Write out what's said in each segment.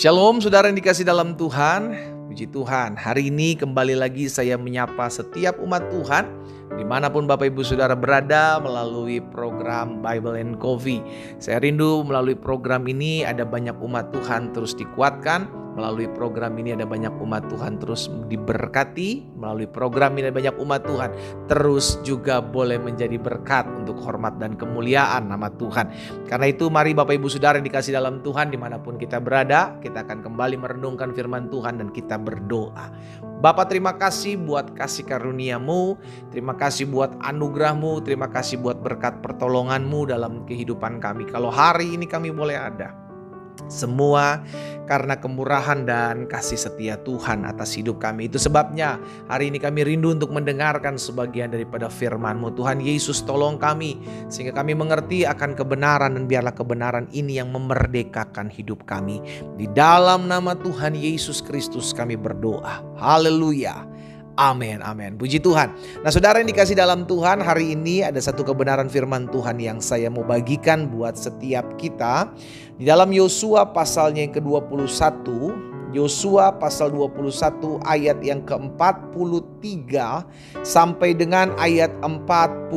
Shalom saudara yang dikasih dalam Tuhan. Puji Tuhan, hari ini kembali lagi saya menyapa setiap umat Tuhan dimanapun Bapak Ibu Saudara berada melalui program Bible and Coffee. Saya rindu melalui program ini ada banyak umat Tuhan terus dikuatkan. Melalui program ini ada banyak umat Tuhan terus diberkati. Melalui program ini ada banyak umat Tuhan terus juga boleh menjadi berkat untuk hormat dan kemuliaan nama Tuhan. Karena itu mari Bapak Ibu Saudara yang dikasih dalam Tuhan dimanapun kita berada, kita akan kembali merenungkan firman Tuhan dan kita berdoa. Bapa, terima kasih buat kasih karunia-Mu, terima kasih buat anugerah-Mu, terima kasih buat berkat pertolongan-Mu dalam kehidupan kami. Kalau hari ini kami boleh ada, semua karena kemurahan dan kasih setia Tuhan atas hidup kami. Itu sebabnya hari ini kami rindu untuk mendengarkan sebagian daripada firman-Mu. Tuhan Yesus, tolong kami sehingga kami mengerti akan kebenaran, dan biarlah kebenaran ini yang memerdekakan hidup kami. Di dalam nama Tuhan Yesus Kristus kami berdoa. Haleluya. Amin, amin. Puji Tuhan. Nah saudara yang dikasih dalam Tuhan, hari ini ada satu kebenaran firman Tuhan yang saya mau bagikan buat setiap kita. Di dalam Yosua pasalnya yang ke-21, Yosua pasal 21 ayat yang ke-43 sampai dengan ayat 45.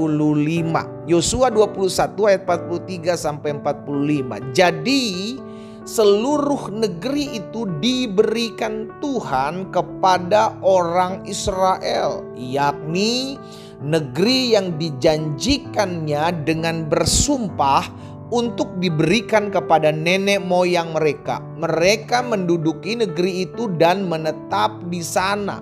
Yosua 21 ayat 43 sampai 45. Jadi seluruh negeri itu diberikan Tuhan kepada orang Israel, yakni negeri yang dijanjikannya dengan bersumpah untuk diberikan kepada nenek moyang mereka. Mereka menduduki negeri itu dan menetap di sana.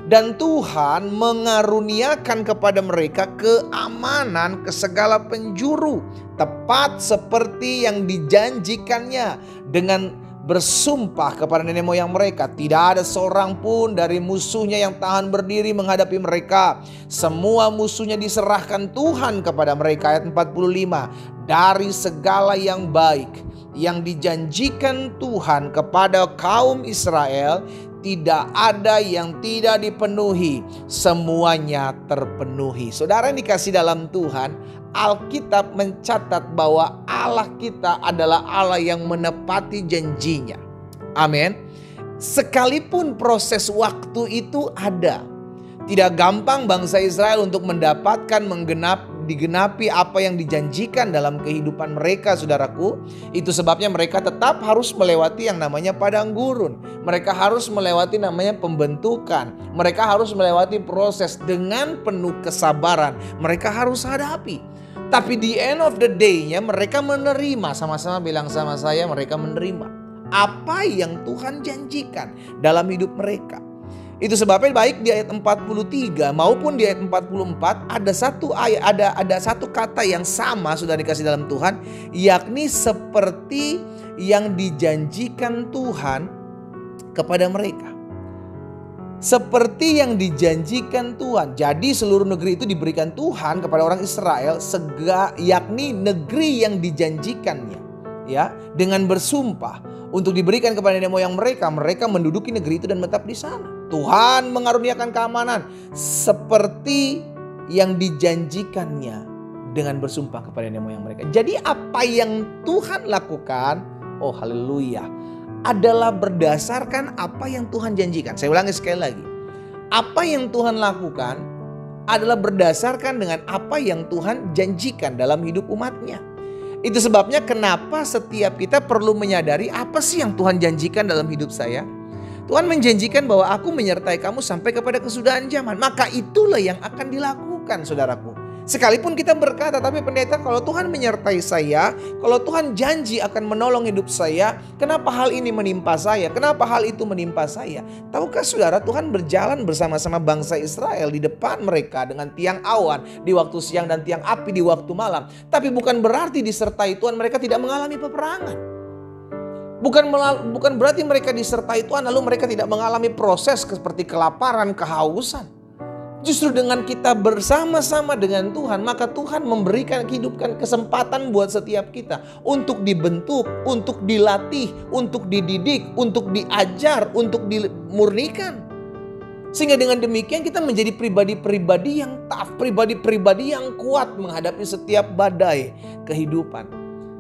Dan Tuhan mengaruniakan kepada mereka keamanan ke segala penjuru, tepat seperti yang dijanjikannya dengan bersumpah kepada nenek moyang mereka. Tidak ada seorang pun dari musuhnya yang tahan berdiri menghadapi mereka. Semua musuhnya diserahkan Tuhan kepada mereka. Ayat 45. Dari segala yang baik yang dijanjikan Tuhan kepada kaum Israel, tidak ada yang tidak dipenuhi, semuanya terpenuhi. Saudara yang dikasih dalam Tuhan, Alkitab mencatat bahwa Allah kita adalah Allah yang menepati janjinya. Amin. Sekalipun proses waktu itu ada, tidak gampang bangsa Israel untuk mendapatkan digenapi apa yang dijanjikan dalam kehidupan mereka, saudaraku. Itu sebabnya mereka tetap harus melewati yang namanya padang gurun. Mereka harus melewati namanya pembentukan. Mereka harus melewati proses dengan penuh kesabaran. Mereka harus hadapi. Tapi di end of the day-nya mereka menerima. Sama-sama bilang sama saya, mereka menerima apa yang Tuhan janjikan dalam hidup mereka. Itu sebabnya baik di ayat 43 maupun di ayat 44 ada satu kata yang sama sudah dikasih dalam Tuhan, yakni seperti yang dijanjikan Tuhan kepada mereka. Seperti yang dijanjikan Tuhan. Jadi seluruh negeri itu diberikan Tuhan kepada orang Israel, yakni negeri yang dijanjikannya, ya, dengan bersumpah untuk diberikan kepada nenek moyang mereka. Mereka menduduki negeri itu dan menetap di sana. Tuhan mengaruniakan keamanan seperti yang dijanjikannya dengan bersumpah kepada nenek moyang mereka. Jadi apa yang Tuhan lakukan, oh haleluya, adalah berdasarkan apa yang Tuhan janjikan. Saya ulangi sekali lagi. Apa yang Tuhan lakukan adalah berdasarkan dengan apa yang Tuhan janjikan dalam hidup umatnya. Itu sebabnya kenapa setiap kita perlu menyadari apa sih yang Tuhan janjikan dalam hidup saya. Tuhan menjanjikan bahwa aku menyertai kamu sampai kepada kesudahan zaman. Maka itulah yang akan dilakukan, saudaraku. Sekalipun kita berkata, tapi pendeta, kalau Tuhan menyertai saya, kalau Tuhan janji akan menolong hidup saya, kenapa hal ini menimpa saya? Kenapa hal itu menimpa saya? Tahukah saudara, Tuhan berjalan bersama-sama bangsa Israel di depan mereka dengan tiang awan di waktu siang dan tiang api di waktu malam. Tapi bukan berarti disertai Tuhan mereka tidak mengalami peperangan. Bukan berarti mereka disertai Tuhan lalu mereka tidak mengalami proses seperti kelaparan, kehausan. Justru dengan kita bersama-sama dengan Tuhan, maka Tuhan memberikan kesempatan buat setiap kita untuk dibentuk, untuk dilatih, untuk dididik, untuk diajar, untuk dimurnikan. Sehingga dengan demikian kita menjadi pribadi-pribadi yang tough, pribadi-pribadi yang kuat menghadapi setiap badai kehidupan.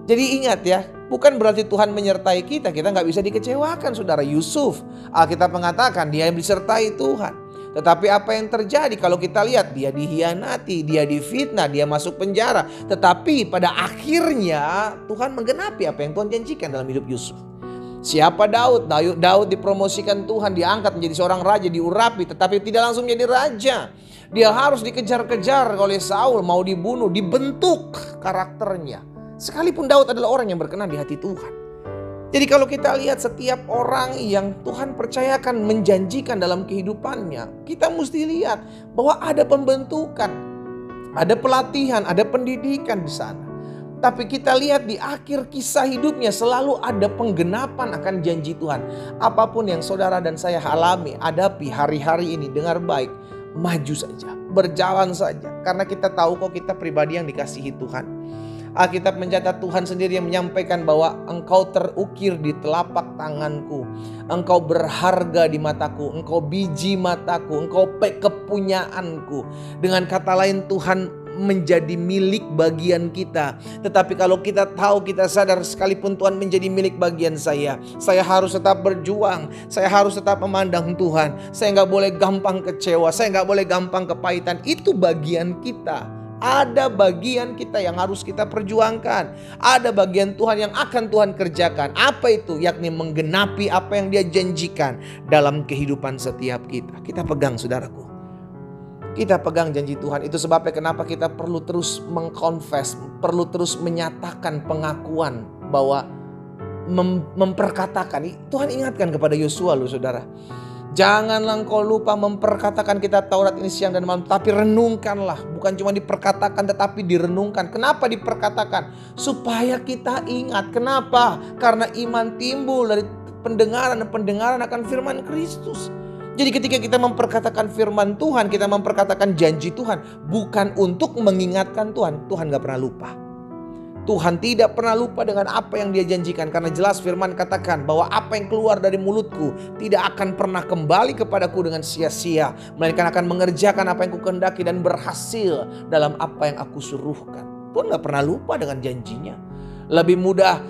Jadi ingat ya, Bukan berarti Tuhan menyertai kita nggak bisa dikecewakan saudara. Yusuf, Alkitab mengatakan dia disertai Tuhan. Tetapi apa yang terjadi kalau kita lihat, dia dihianati, dia difitnah, dia masuk penjara. Tetapi pada akhirnya Tuhan menggenapi apa yang Tuhan janjikan dalam hidup Yusuf. Siapa Daud? Daud dipromosikan Tuhan, diangkat menjadi seorang raja, diurapi, tetapi tidak langsung menjadi raja. Dia harus dikejar-kejar oleh Saul, mau dibunuh, dibentuk karakternya. Sekalipun Daud adalah orang yang berkenan di hati Tuhan. Jadi kalau kita lihat setiap orang yang Tuhan percayakan menjanjikan dalam kehidupannya, kita mesti lihat bahwa ada pembentukan, ada pelatihan, ada pendidikan di sana. Tapi kita lihat di akhir kisah hidupnya selalu ada penggenapan akan janji Tuhan. Apapun yang saudara dan saya alami, hadapi hari-hari ini, dengar baik, maju saja, berjalan saja. Karena kita tahu kok kita pribadi yang dikasihi Tuhan. Alkitab mencatat Tuhan sendiri yang menyampaikan bahwa engkau terukir di telapak tanganku. Engkau berharga di mataku. Engkau biji mataku. Engkau kepunyaanku. Dengan kata lain Tuhan menjadi milik bagian kita. Tetapi kalau kita tahu, kita sadar sekalipun Tuhan menjadi milik bagian saya harus tetap berjuang. Saya harus tetap memandang Tuhan. Saya nggak boleh gampang kecewa. Saya nggak boleh gampang kepahitan. Itu bagian kita. Ada bagian kita yang harus kita perjuangkan. Ada bagian Tuhan yang akan Tuhan kerjakan. Apa itu? Yakni menggenapi apa yang Dia janjikan dalam kehidupan setiap kita. Kita pegang saudaraku. Kita pegang janji Tuhan. Itu sebabnya kenapa kita perlu terus mengkonfes, perlu terus menyatakan pengakuan bahwa memperkatakan. Tuhan ingatkan kepada Yosua loh saudara. Janganlah engkau lupa memperkatakan kitab Taurat ini siang dan malam. Tapi renungkanlah. Bukan cuma diperkatakan tetapi direnungkan. Kenapa diperkatakan? Supaya kita ingat. Kenapa? Karena iman timbul dari pendengaran dan pendengaran akan firman Kristus. Jadi ketika kita memperkatakan firman Tuhan, kita memperkatakan janji Tuhan. Bukan untuk mengingatkan Tuhan. Tuhan gak pernah lupa. Tuhan tidak pernah lupa dengan apa yang Dia janjikan. Karena jelas firman katakan bahwa apa yang keluar dari mulutku tidak akan pernah kembali kepadaku dengan sia-sia. Melainkan akan mengerjakan apa yang kukehendaki dan berhasil dalam apa yang aku suruhkan. Tuhan gak pernah lupa dengan janjinya. Lebih mudah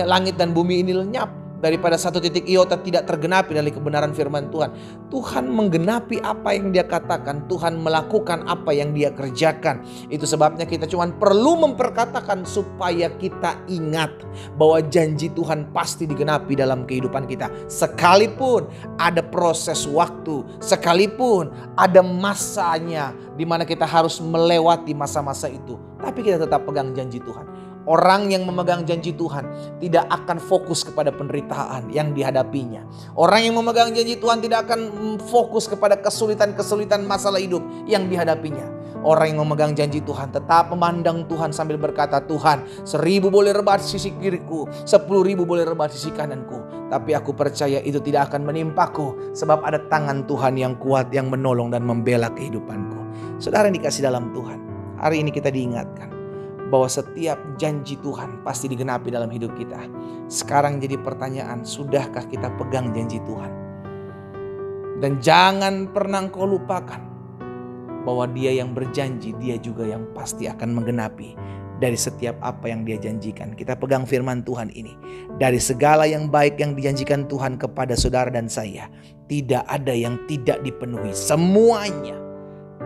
langit dan bumi ini lenyap daripada satu titik iota tidak tergenapi dari kebenaran firman Tuhan. Tuhan menggenapi apa yang Dia katakan. Tuhan melakukan apa yang Dia kerjakan. Itu sebabnya kita cuma perlu memperkatakan supaya kita ingat bahwa janji Tuhan pasti digenapi dalam kehidupan kita. Sekalipun ada proses waktu, sekalipun ada masanya di mana kita harus melewati masa-masa itu, tapi kita tetap pegang janji Tuhan. Orang yang memegang janji Tuhan tidak akan fokus kepada penderitaan yang dihadapinya. Orang yang memegang janji Tuhan tidak akan fokus kepada kesulitan-kesulitan masalah hidup yang dihadapinya. Orang yang memegang janji Tuhan tetap memandang Tuhan sambil berkata, Tuhan 1000 boleh rebah di sisi kiriku, 10.000 boleh rebah di sisi kananku, tapi aku percaya itu tidak akan menimpaku, sebab ada tangan Tuhan yang kuat yang menolong dan membela kehidupanku. Saudara yang dikasih dalam Tuhan, hari ini kita diingatkan bahwa setiap janji Tuhan pasti digenapi dalam hidup kita. Sekarang jadi pertanyaan, sudahkah kita pegang janji Tuhan? Dan jangan pernah kau lupakan bahwa Dia yang berjanji, Dia juga yang pasti akan menggenapi dari setiap apa yang Dia janjikan. Kita pegang firman Tuhan ini. Dari segala yang baik yang dijanjikan Tuhan kepada saudara dan saya, tidak ada yang tidak dipenuhi. Semuanya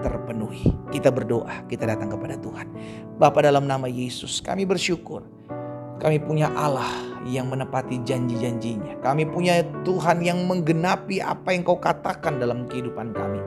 terpenuhi. Kita berdoa, kita datang kepada Tuhan. Bapa, dalam nama Yesus kami bersyukur. Kami punya Allah yang menepati janji-janjinya. Kami punya Tuhan yang menggenapi apa yang Kau katakan dalam kehidupan kami.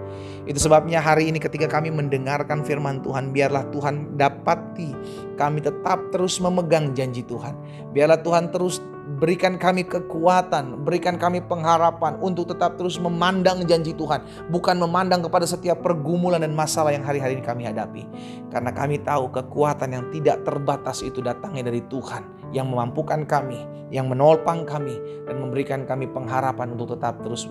Itu sebabnya hari ini ketika kami mendengarkan firman Tuhan, biarlah Tuhan dapati kami tetap terus memegang janji Tuhan. Biarlah Tuhan terus berikan kami kekuatan, berikan kami pengharapan untuk tetap terus memandang janji Tuhan. Bukan memandang kepada setiap pergumulan dan masalah yang hari-hari ini kami hadapi. Karena kami tahu kekuatan yang tidak terbatas itu datangnya dari Tuhan, yang memampukan kami, yang menopang kami, dan memberikan kami pengharapan untuk tetap terus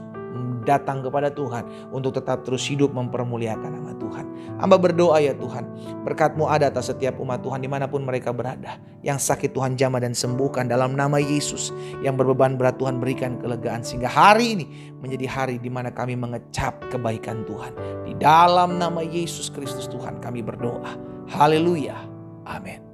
datang kepada Tuhan, untuk tetap terus hidup mempermuliakan nama Tuhan. Hamba berdoa ya Tuhan, berkat-Mu ada atas setiap umat Tuhan dimanapun mereka berada. Yang sakit Tuhan jamah dan sembuhkan dalam nama Yesus. Yang berbeban berat Tuhan berikan kelegaan, sehingga hari ini menjadi hari di mana kami mengecap kebaikan Tuhan. Di dalam nama Yesus Kristus Tuhan kami berdoa. Haleluya. Amin.